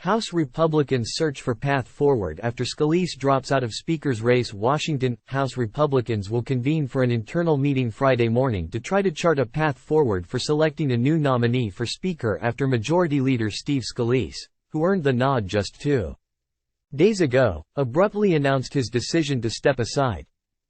House Republicans search for path forward after Scalise drops out of Speaker's race. Washington. House Republicans will convene for an internal meeting Friday morning to try to chart a path forward for selecting a new nominee for Speaker after Majority Leader Steve Scalise, who earned the nod just 2 days ago, abruptly announced his decision to step aside.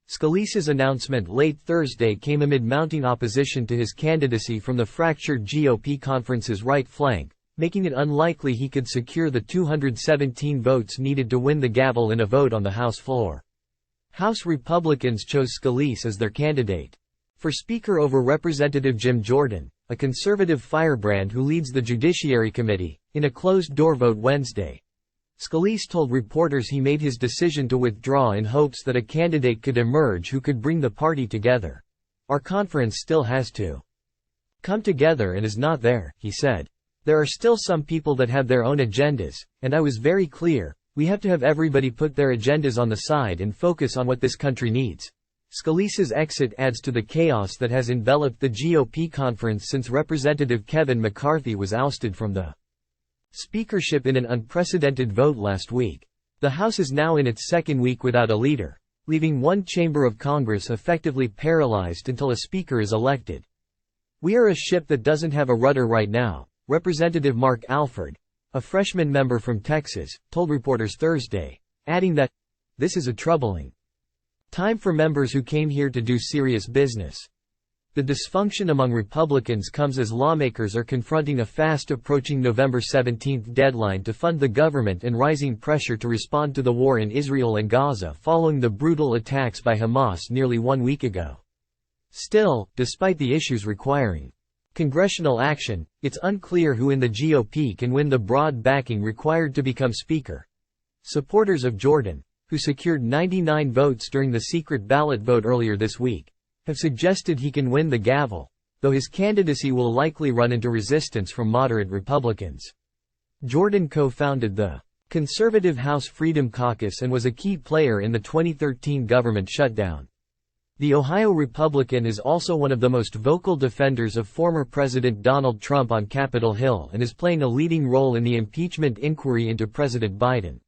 Scalise's announcement late Thursday came amid mounting opposition to his candidacy from the fractured GOP conference's right flank, making it unlikely he could secure the 217 votes needed to win the gavel in a vote on the House floor. House Republicans chose Scalise as their candidate for Speaker over Representative Jim Jordan, a conservative firebrand who leads the Judiciary Committee, in a closed-door vote Wednesday. Scalise told reporters he made his decision to withdraw in hopes that a candidate could emerge who could bring the party together. "Our conference still has to come together and is not there," he said. "There are still some people that have their own agendas, and I was very clear, we have to have everybody put their agendas on the side and focus on what this country needs." Scalise's exit adds to the chaos that has enveloped the GOP conference since Representative Kevin McCarthy was ousted from the speakership in an unprecedented vote last week. The House is now in its second week without a leader, leaving one chamber of Congress effectively paralyzed until a speaker is elected. "We are a ship that doesn't have a rudder right now," Representative Mark Alford, a freshman member from Texas, told reporters Thursday, adding that, "This is a troubling time for members who came here to do serious business." The dysfunction among Republicans comes as lawmakers are confronting a fast-approaching November 17 deadline to fund the government and rising pressure to respond to the war in Israel and Gaza following the brutal attacks by Hamas nearly 1 week ago. Still, despite the issues requiring congressional action, it's unclear who in the GOP can win the broad backing required to become Speaker. Supporters of Jordan, who secured 99 votes during the secret ballot vote earlier this week, have suggested he can win the gavel, though his candidacy will likely run into resistance from moderate Republicans. Jordan co-founded the conservative House Freedom Caucus and was a key player in the 2013 government shutdown. The Ohio Republican is also one of the most vocal defenders of former President Donald Trump on Capitol Hill and is playing a leading role in the impeachment inquiry into President Biden.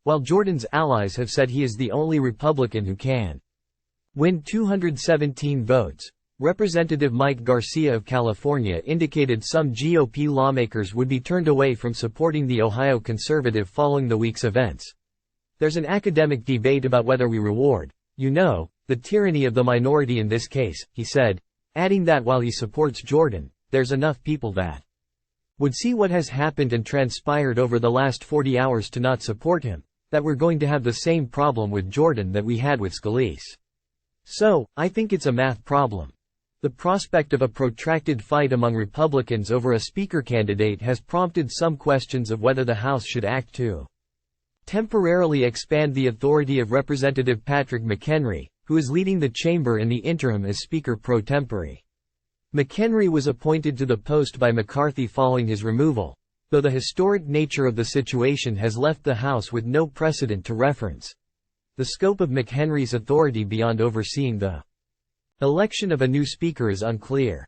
While Jordan's allies have said he is the only Republican who can win 217 votes, Representative Mike Garcia of California indicated some GOP lawmakers would be turned away from supporting the Ohio conservative following the week's events. "There's an academic debate about whether we reward, the tyranny of the minority in this case," he said, adding that while he supports Jordan, there's enough people that would see what has happened and transpired over the last 40 hours to not support him, that we're going to have the same problem with Jordan that we had with Scalise. "So, I think it's a math problem." The prospect of a protracted fight among Republicans over a Speaker candidate has prompted some questions of whether the House should act to temporarily expand the authority of Representative Patrick McHenry, who is leading the chamber in the interim as Speaker pro tempore. McHenry was appointed to the post by McCarthy following his removal, though the historic nature of the situation has left the House with no precedent to reference. The scope of McHenry's authority beyond overseeing the election of a new Speaker is unclear.